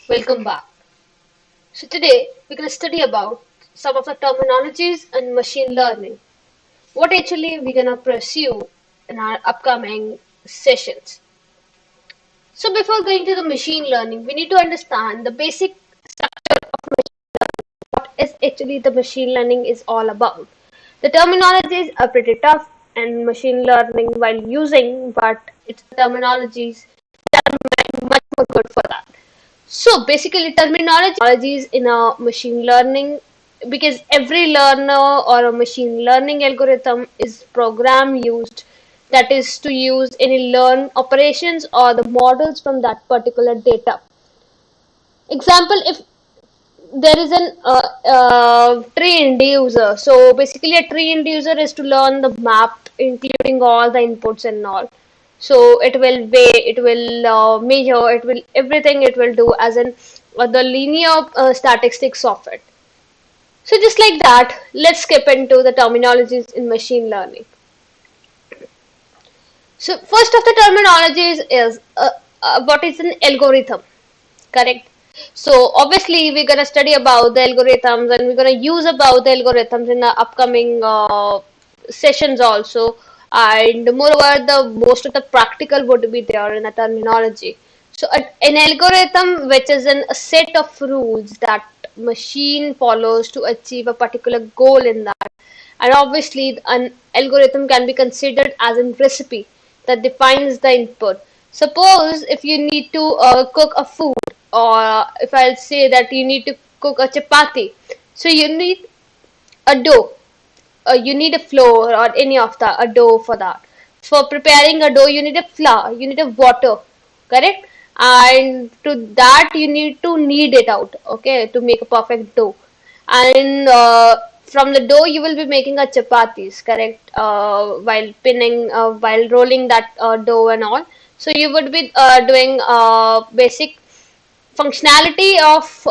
Welcome back. So today we're going to study about some of the terminologies and machine learning. What actually we're going to pursue in our upcoming sessions. So before going to the machine learning, we need to understand the basic structure of what is actually the machine learning is all about. The terminologies are pretty tough and machine learning while using, but it's terminologies that are much more good for that. So basically, terminologies in a machine learning, because every learner or a machine learning algorithm is program used, that is to use any learn operations or the models from that particular data. Example, if there is an tree inducer, so basically a tree inducer is to learn the map including all the inputs and all. So it will weigh, it will measure, it will everything it will do as in the linear statistics of it. So just like that, let's skip into the terminologies in machine learning. So first of the terminologies is what is an algorithm, correct? So obviously we're gonna study about the algorithms and we're gonna use about the algorithms in the upcoming sessions also. And moreover, the most of the practical would be there in the terminology. So an algorithm, which is a set of rules that machine follows to achieve a particular goal in that. And obviously, an algorithm can be considered as a recipe that defines the input. Suppose if you need to cook a food, or if I'll say that you need to cook a chapati, so you need a dough, you need a flour or any of the a dough for that. For preparing a dough, you need a flour, you need a water, correct? And to that you need to knead it out, okay, to make a perfect dough. And from the dough you will be making a chapatis, correct? While pinning, while rolling that dough and all. So you would be doing basic functionality of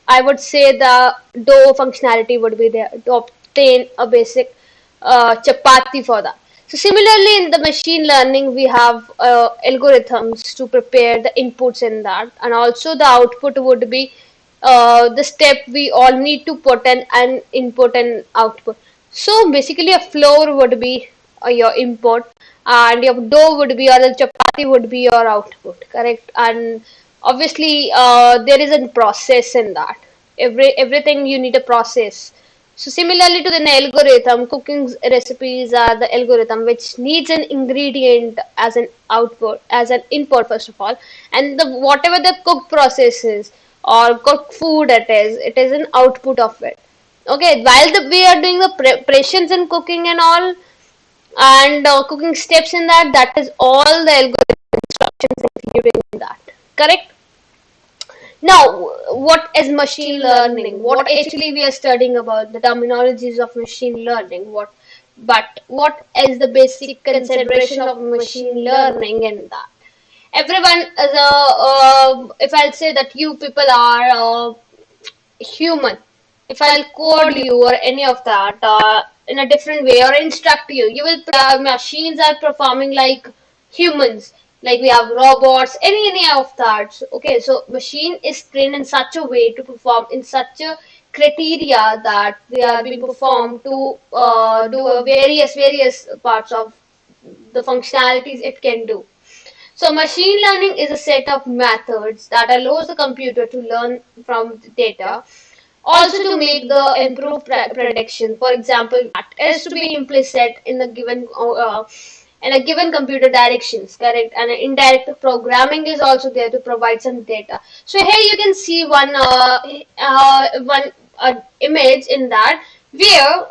I would say the dough functionality would be there to obtain a basic chapati for that. So similarly in the machine learning we have algorithms to prepare the inputs in that, and also the output would be the step we all need to put in an input and output. So basically a flour would be your input, and your dough would be, or the chapati would be your output, correct? And obviously there is a process in that. Everything you need a process. So similarly to the algorithm, cooking recipes are the algorithm which needs an ingredient as an output, as an input first of all, and the whatever the cook process is or cook food it is an output of it. Okay, while we are doing the preparations in cooking and all, and cooking steps in that, that is all the algorithm instructions included in that, correct? Now, what is machine learning? What actually we are studying about the terminologies of machine learning? What is the basic consideration of machine learning in that? Everyone is a, if I'll say that you people are human, if I'll code you or any of that in a different way or instruct you, you will machines are performing like humans. Like we have robots, any of that. Okay, so machine is trained in such a way to perform in such a criteria that they are being performed to do a various parts of the functionalities it can do. So machine learning is a set of methods that allows the computer to learn from the data, also to make the improved prediction. For example, that is to be implicit in a given computer directions, correct? And indirect programming is also there to provide some data. So here you can see one image in that, where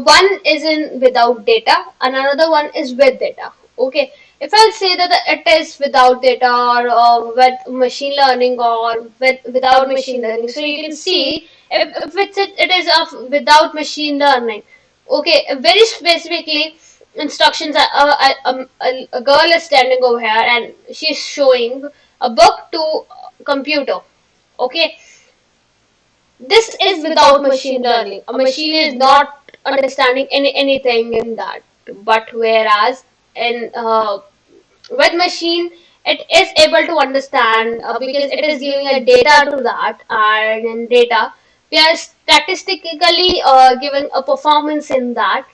one is in without data and another one is with data. Okay, if I'll say that it is without data or with machine learning or without machine learning, so you can see if it is of without machine learning. Okay, very specifically instructions are a girl is standing over here and she's showing a book to computer. Okay, this is without machine learning. A machine is not understanding anything in that. But whereas in with machine, it is able to understand because it is giving a data to that, and in data we are statistically giving a performance in that,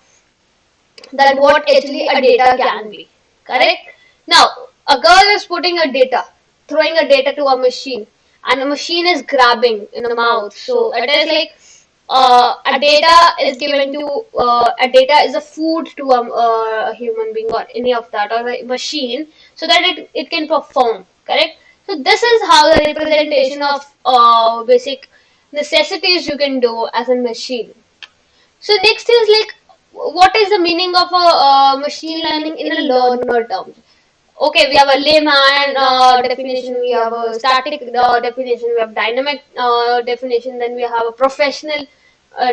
that what actually a data can be. Correct? Now, a girl is putting a data, throwing a data to a machine, and the machine is grabbing in the mouth. So it is like a data is given to a data is a food to a human being or any of that or a machine, so that it can perform. Correct? So this is how the representation of basic necessities you can do as a machine. So next is like, what is the meaning of a machine learning in a learner terms? Okay, we have a layman definition, we have a static definition, we have dynamic definition, then we have a professional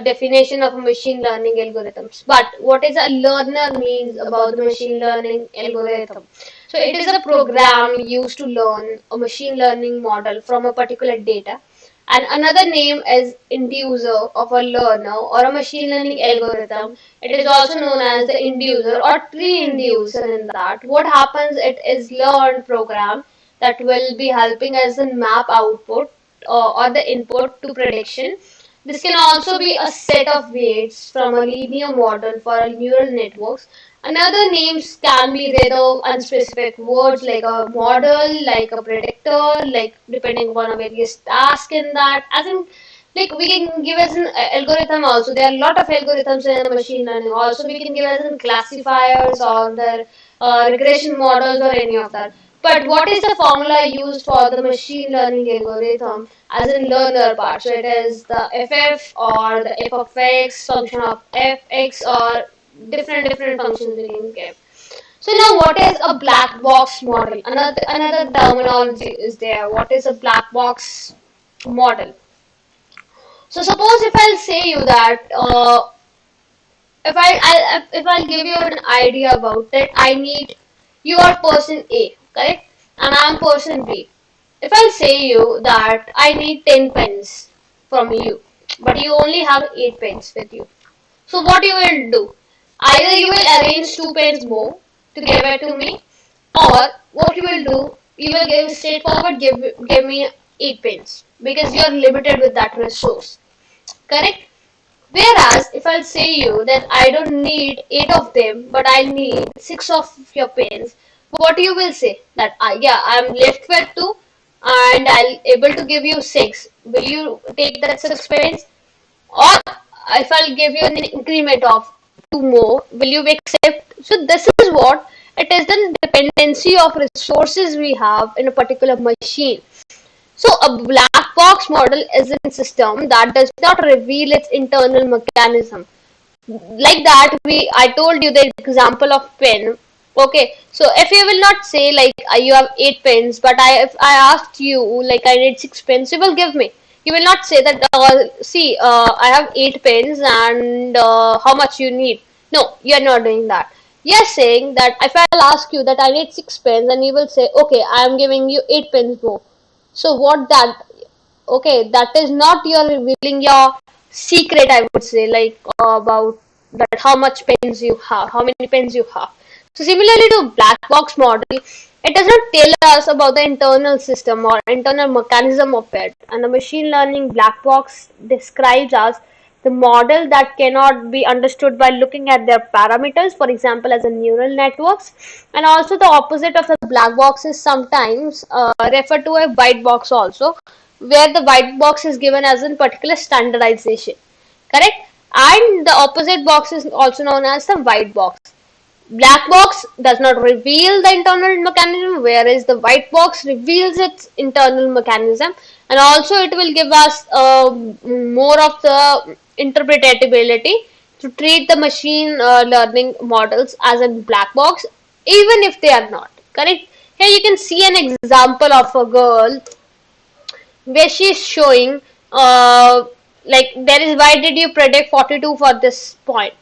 definition of machine learning algorithms. But what is a learner means about the machine learning algorithm? So it is a program used to learn a machine learning model from a particular data, and another name is inducer of a learner or a machine learning algorithm. It is also known as the inducer or tree inducer in that. What happens, it is learned program that will be helping us in map output or the input to prediction. This can also be a set of weights from a linear model for a neural networks. Another names can be rather unspecific words like a model, like a predictor, like depending upon a various task in that. As in, like we can give as an algorithm also. There are a lot of algorithms in machine learning. Also, we can give as in classifiers or the regression models or any of that. But what is the formula used for the machine learning algorithm as in learner part? So it is the ff or the f of x function of fx or different functions we can give. So now what is a black box model? Another terminology is there. What is a black box model? So suppose if I'll say you that if I'll give you an idea about it, I need, you are person A, correct? And I'm person B. If I say you that I need 10 pens from you, but you only have 8 pens with you. So what you will do? Either you will arrange 2 pens more to give it to me, or what you will do, you will give straightforward give me 8 pens because you are limited with that resource. Correct? Whereas if I'll say you that I don't need 8 of them, but I need 6 of your pens, what you will say? That yeah, I'm left with 2 and I'll able to give you 6. Will you take that 6 pens? Or if I'll give you an increment of 2 more, will you accept? So this is what it is, the dependency of resources we have in a particular machine. So a black box model is a system that does not reveal its internal mechanism. Like that, I told you the example of pen. Okay, so if you will not say like you have 8 pens, but if I asked you like I need 6 pens, you will give me. You will not say that see I have 8 pens and how much you need. No, you are not doing that. You are saying that if I'll ask you that I need 6 pens, and you will say okay, I am giving you 8 pens more. So what that, okay, that is not your revealing your secret, I would say, like about that how much pens you have, how many pens you have. So similarly to black box model, it does not tell us about the internal system or internal mechanism of it. And the machine learning black box describes us the model that cannot be understood by looking at their parameters, for example, as a neural networks. And also the opposite of the black box is sometimes referred to a white box also, where the white box is given as a particular standardization. Correct? And the opposite box is also known as the white box. Black box does not reveal the internal mechanism, whereas the white box reveals its internal mechanism, and also it will give us more of the interpretability to treat the machine learning models as a black box, even if they are not. Correct? Here you can see an example of a girl where she is showing like there is, why did you predict 42 for this point?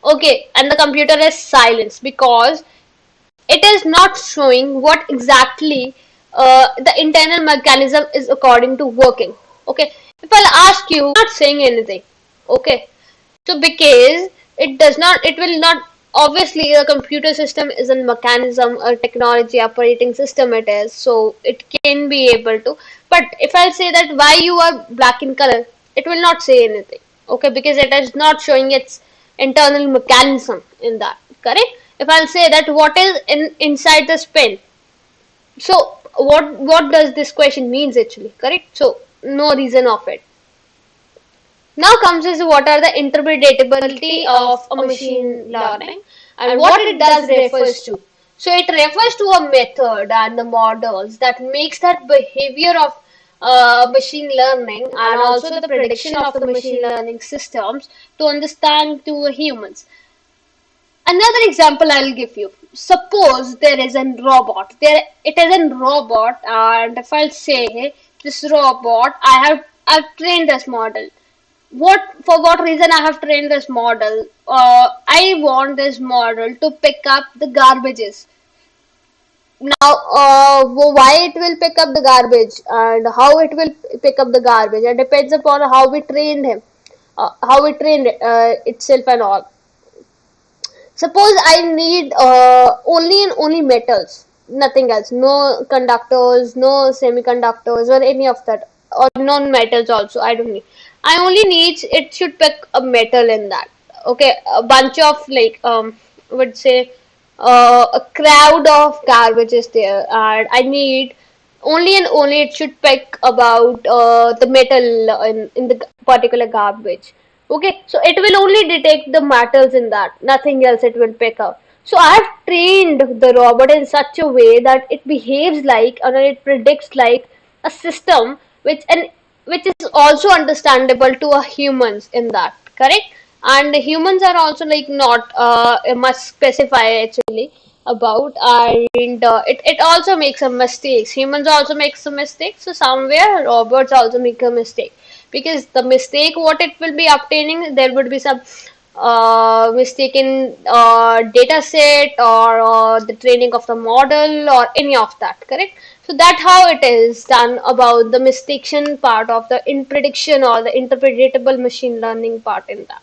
Okay, and the computer is silenced because it is not showing what exactly the internal mechanism is according to working. Okay, if I'll ask you, not saying anything. Okay, so because it does not, it will not obviously a computer system is a mechanism, a technology operating system it is, so it can be able to. But if I'll say that why you are black in color, it will not say anything, okay, because it is not showing its internal mechanism in that, correct? If I'll say that what is inside the pen, so what does this question means actually, correct? So no reason of it. Now comes is what are the interpretability of a machine learning and what it does refers to. So it refers to a method and the models that makes that behavior of machine learning and also the prediction of the machine learning systems to understand to humans. Another example I'll give you. Suppose there is a robot. There it is a robot, and if I'll say this robot, I've trained this model. What for what reason I have trained this model? I want this model to pick up the garbages. Now, why it will pick up the garbage and how it will pick up the garbage, it depends upon how we trained him, how we trained itself and all. Suppose I need only and only metals, nothing else, no conductors, no semiconductors or any of that, or non-metals also. I don't need. I only need it should pick a metal in that. Okay, a bunch of like would say a crowd of garbage is there, and I need only and only it should pick about the metal in the particular garbage. Okay, so it will only detect the metals in that, nothing else it will pick up. So I have trained the robot in such a way that it behaves like or it predicts like a system which is also understandable to a humans in that, correct? And humans are also like not must specify actually about, and it also makes some mistakes. Humans also make some mistakes, so somewhere robots also make a mistake, because the mistake what it will be obtaining, there would be some mistaken data set or the training of the model or any of that, correct? So that's how it is done about the mistaken part of the in prediction or the interpretable machine learning part in that.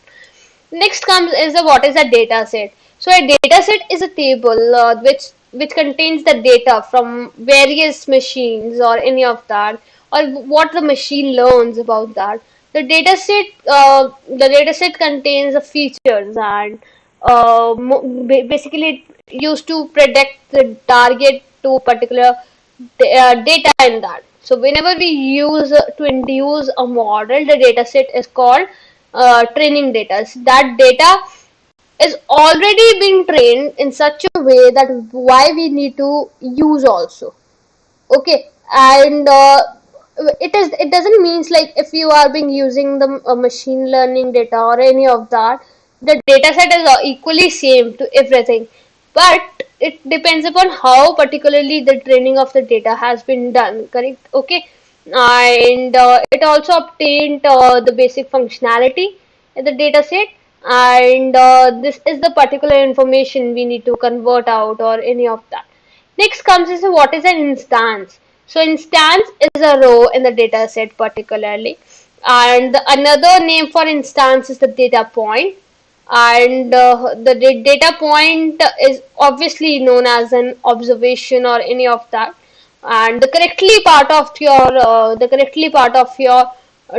Next comes is the what is a data set. So a data set is a table which contains the data from various machines or any of that, or what the machine learns about that. The data set contains the features and basically it used to predict the target to particular data in that. So whenever we use to induce a model, the data set is called training data. So that data is already being trained in such a way that why we need to use also. Okay, and it doesn't means like if you are being using the machine learning data or any of that, the data set is equally same to everything, but it depends upon how particularly the training of the data has been done, correct? Okay, and it also obtained the basic functionality in the data set, and this is the particular information we need to convert out or any of that. Next comes is what is an instance. So instance is a row in the data set particularly, and another name for instance is the data point, and the data point is obviously known as an observation or any of that, and the correctly part of your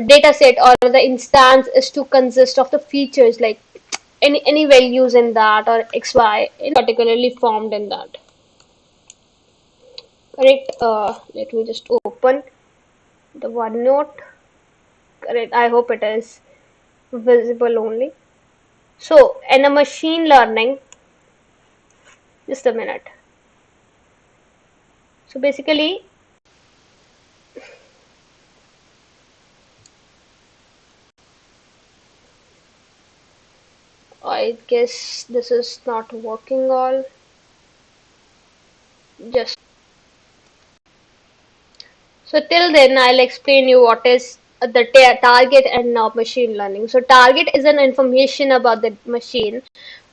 data set or the instance is to consist of the features like any values in that or xy particularly formed in that. Correct. Let me just open the OneNote. Correct. I hope it is visible only. So, in a machine learning, just a minute. So, basically, I guess this is not working all. Just so till then, I'll explain you what is the target and machine learning. So, target is an information about the machine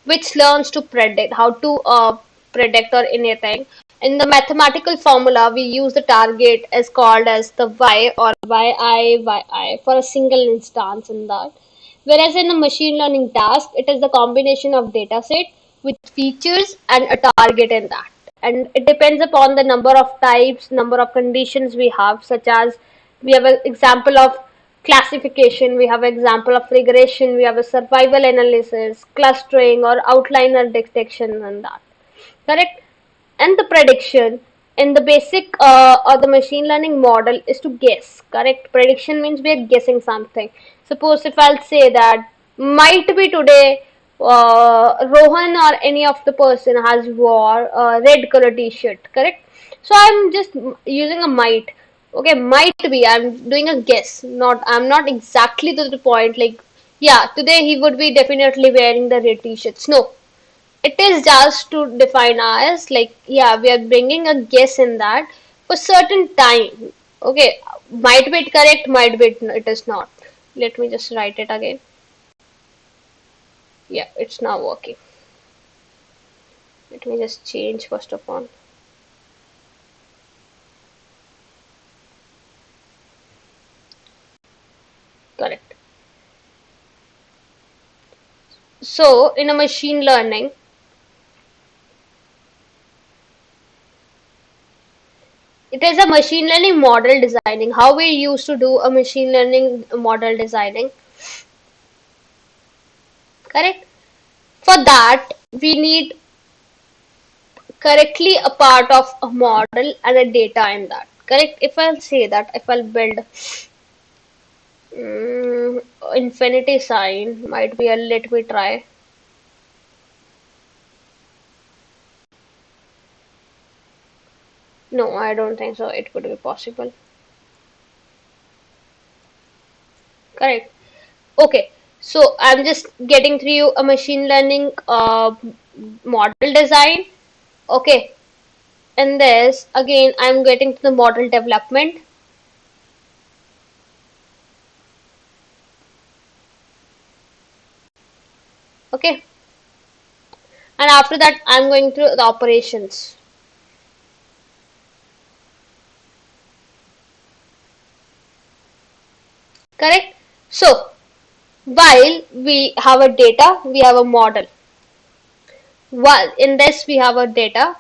which learns to predict how to predict or anything. In the mathematical formula, we use the target as called as the y or yi for a single instance in that. Whereas in a machine learning task, it is the combination of data set with features and a target in that. And it depends upon the number of types, number of conditions we have, such as we have an example of classification, we have an example of regression, we have a survival analysis, clustering or outliner detection and that. Correct? And the prediction in the basic or the machine learning model is to guess. Correct? Prediction means we are guessing something. Suppose if I'll say that might be today Rohan or any of the person has wore a red color t-shirt. Correct? So I'm just using a might. Okay, might be I'm doing a guess. I'm not exactly to the point like yeah, today he would be definitely wearing the red t-shirts. No, it is just to define as like yeah, we are bringing a guess in that for certain time. Okay, might be it correct, might be it is not. Let me just write it again. Yeah, it's now working. Let me just change first of all. Correct. So in a machine learning, it is a machine learning model designing. How we used to do a machine learning model designing. Correct. For that, we need correctly a part of a model and a data in that. Correct. If I'll say that, if I'll build infinity sign, might be a let me try. No, I don't think so. It could be possible. Correct. Okay. So I'm just getting through you a machine learning model design. Okay. And this again, I'm getting to the model development. Okay. And after that, I'm going through the operations. Correct. So while we have a data, we have a model. While in this we have a data,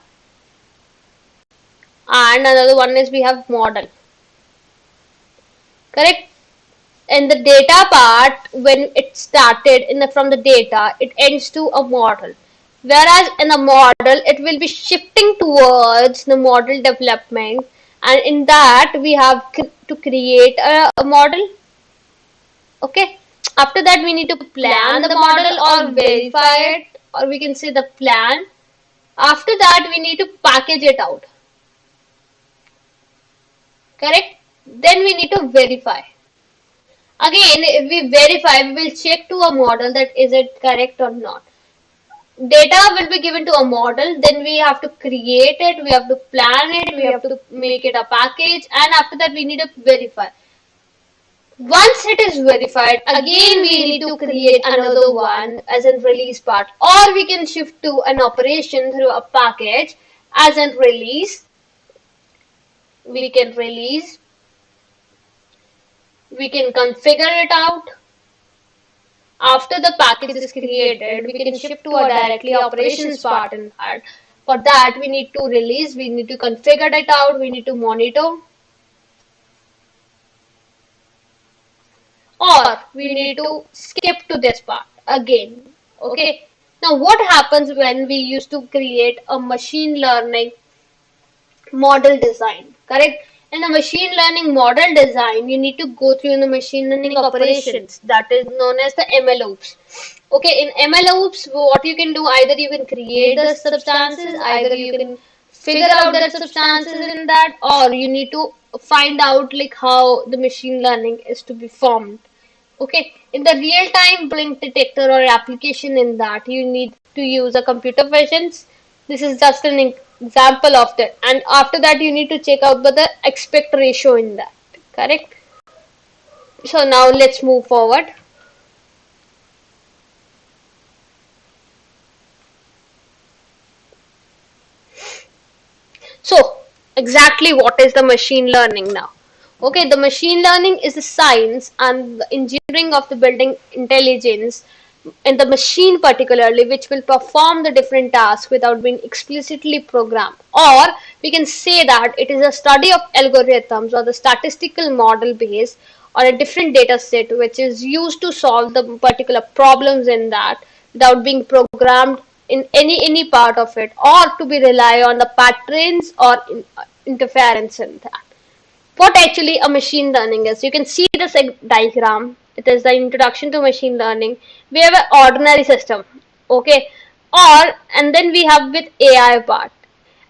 and another one is we have model. Correct. In the data part, when it started from the data, it ends to a model. Whereas in a model, it will be shifting towards the model development, and in that we have to create a model. Okay. After that, we need to plan the model or verify it, or we can say the plan. After that, we need to package it out. Correct? Then we need to verify. Again, if we verify, we will check to a model that is it correct or not. Data will be given to a model, then we have to create it, we have to plan it, we have to make it a package, and after that we need to verify. Once it is verified, again we need to create another one as in release part, or we can shift to an operation through a package as in release. We can release, we can configure it out. After the package is created, we can shift to a directly operations part in that. For that, we need to release, we need to configure it out, we need to monitor, or we need to skip to this part again. Okay. Now, what happens when we used to create a machine learning model design? Correct. In the machine learning model design, you need to go through the machine learning operations that is known as the ML loops. Okay, in ML loops, what you can do, either you can create the substances, either you can figure out that substances in that, or you need to find out like how the machine learning is to be formed. Okay, in the real time blink detector or application in that, you need to use a computer visions. This is just an example of that. And after that, you need to check out the aspect ratio in that. Correct? So now let's move forward. So exactly what is the machine learning now? Okay, the machine learning is the science and the engineering of the building intelligence in the machine particularly, which will perform the different tasks without being explicitly programmed. Or we can say that it is a study of algorithms or the statistical model base or a different data set which is used to solve the particular problems in that without being programmed in any part of it, or to be rely on the patterns or interference in that. What actually a machine learning is? You can see this diagram. It is the introduction to machine learning. We have an ordinary system, okay, or and then we have with AI part,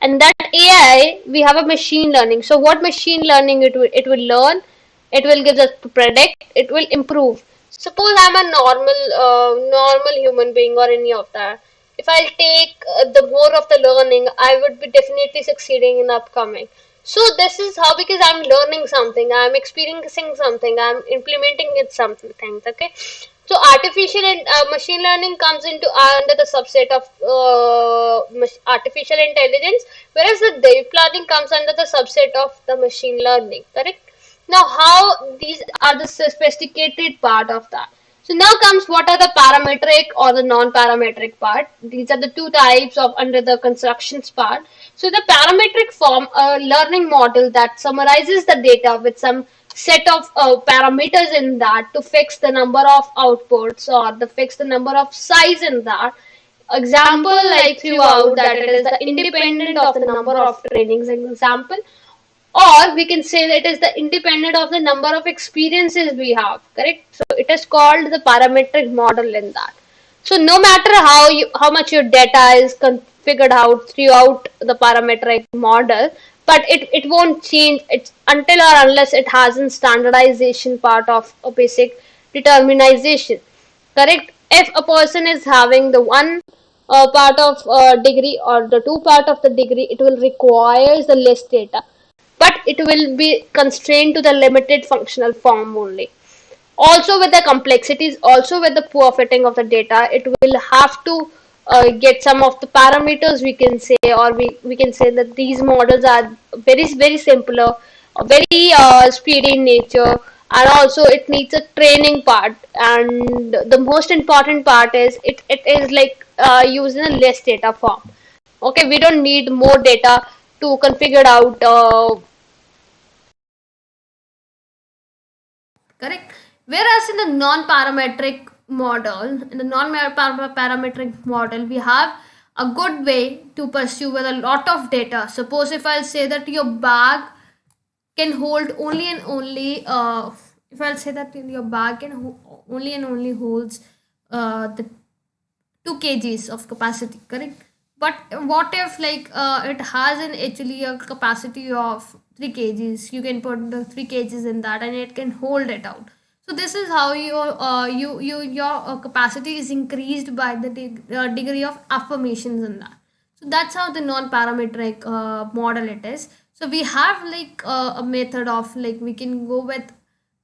and that AI we have a machine learning. So what machine learning it will learn, it will give us to predict, it will improve. Suppose I'm a normal human being or any of that. If I'll take the more of the learning, I would be definitely succeeding in upcoming. So this is how, because I'm learning something, I'm experiencing something, I'm implementing it something things. Okay, so artificial and machine learning comes into under the subset of artificial intelligence, whereas the deep learning comes under the subset of the machine learning. Correct. Now, how these are the sophisticated part of that. So now comes what are the parametric or the non-parametric part. These are the two types of under the constructions part. So the parametric form a learning model that summarizes the data with some set of parameters in that to fix the number of outputs or to fix the number of size in that. Example like throughout that it is the independent of the number of trainings example, or we can say that it is the independent of the number of experiences we have. Correct. So it is called the parametric model in that. So no matter how much your data is configured out throughout the parametric model, but it won't change it's until or unless it has a standardization part of a basic determinization. Correct. If a person is having the one part of degree or the two part of the degree, it will require the less data, but it will be constrained to the limited functional form only. Also with the complexities, also with the poor fitting of the data, it will have to get some of the parameters we can say, or we can say that these models are very simpler, very speedy in nature, and also it needs a training part. And the most important part is it is like using a less data form. Okay, we don't need more data to configure out correct. Whereas in the non-parametric model, in the non-parametric model, we have a good way to pursue with a lot of data. Suppose if I'll say that your bag can hold only and only, if I'll say that your bag can only and only holds the 2 kgs of capacity, correct? But what if like it has an actually a capacity of 3 kgs? You can put the 3 kgs in that and it can hold it out. So this is how your capacity is increased by the degree of affirmations in that. So that's how the non-parametric model it is. So we have like a method of like we can go with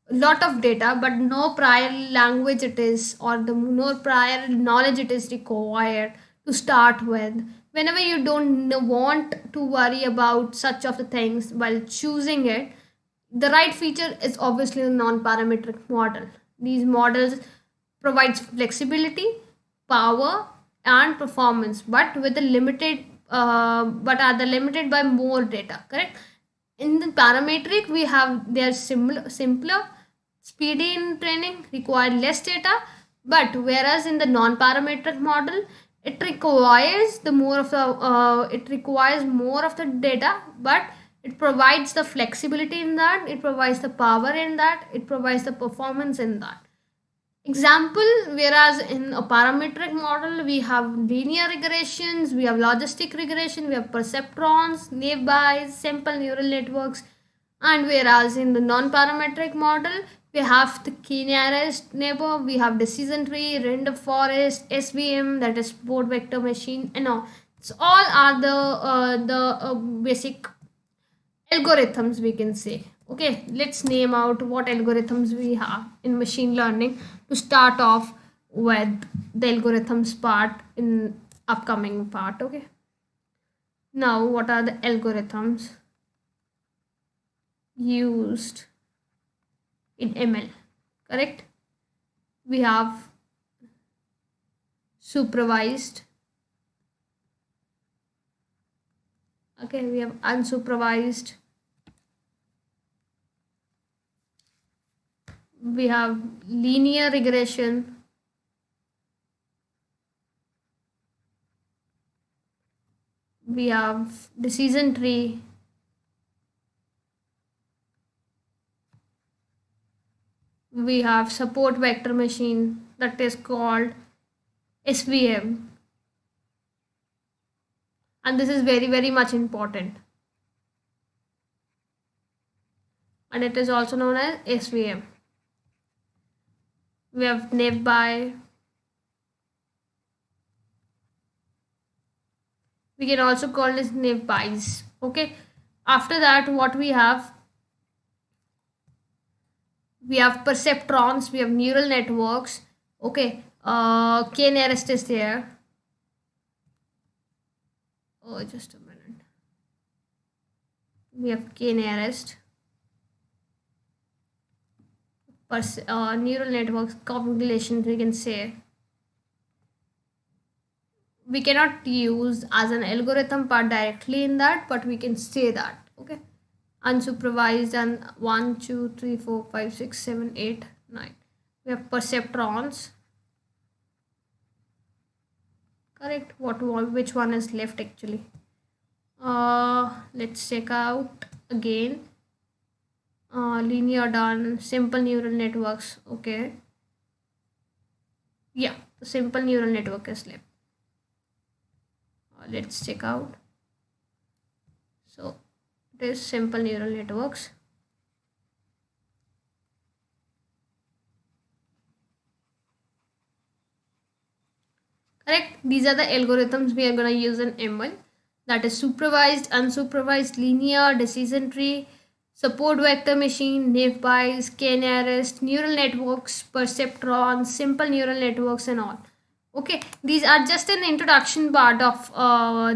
lot of data, but no prior language it is, or the no prior knowledge it is required to start with. Whenever you don't want to worry about such of the things while choosing it, the right feature is obviously a non-parametric model. These models provides flexibility, power, and performance, but with a limited but are the limited by more data. Correct. In the parametric, we have they are simpler, speedy in training, require less data. But whereas in the non-parametric model, it requires more of the data, but it provides the flexibility in that, it provides the power in that, it provides the performance in that. Example, whereas in a parametric model, we have linear regressions, we have logistic regression, we have perceptrons, naive simple neural networks, and whereas in the non-parametric model, we have the k-nearest neighbor, we have decision tree, random forest, SVM, that is support vector machine, and all. So all are the basic algorithms we can say. Okay, let's name out what algorithms we have in machine learning to start off with the algorithms part in upcoming part. Okay, now what are the algorithms used in ML? Correct. We have supervised. Okay, we have unsupervised. We have linear regression. We have decision tree. We have support vector machine, that is called SVM, and this is very much important, and it is also known as SVM. We have nearby. We can also call this nearby's. Okay, after that what we have perceptrons, we have neural networks. Okay, k-nearest is there. Oh, just a minute. We have k-nearest. Neural networks calculations, we can say. We cannot use as an algorithm part directly in that, but we can say that. Okay, unsupervised, and 1 2 3 4 5 6 7 8 9. We have perceptrons. Correct. Which one is left actually? Let's check out again. Linear done. Simple neural networks. Okay, yeah, the simple neural network is left. Let's check out. So it is simple neural networks. Correct. These are the algorithms we are going to use in ML. That is supervised, unsupervised, linear, decision tree, support vector machine, nearby's, k-nearest, neural networks, perceptrons, simple neural networks, and all. Okay, these are just an introduction part of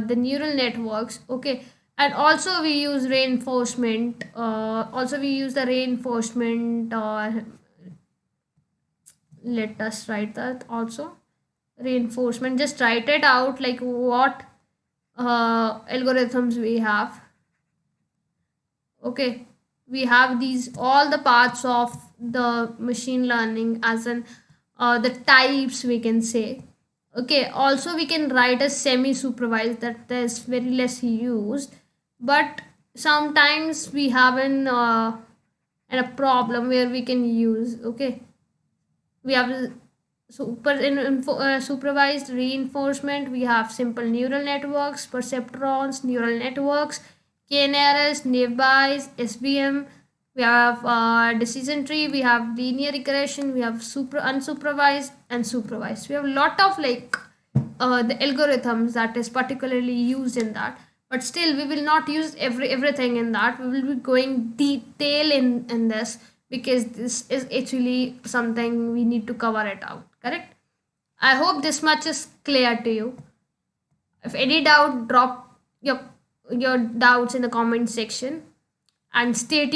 the neural networks. Okay, and also we use reinforcement. Also we use the reinforcement. Let us write that also. Reinforcement. Just write it out like what algorithms we have. Okay, we have these all the parts of the machine learning as in the types, we can say. Okay, also we can write a semi supervised, that is very less used, but sometimes we have a problem where we can use. Okay, we have supervised reinforcement. We have simple neural networks, perceptrons, neural networks, k-nearest, nearby's, SVM. We have decision tree. We have linear regression. We have unsupervised and supervised. We have a lot of the algorithms that is particularly used in that. But still, we will not use everything in that. We will be going detail in this, because this is actually something we need to cover it out. Correct. I hope this much is clear to you. If any doubt, drop your doubts in the comment section, and stay tuned.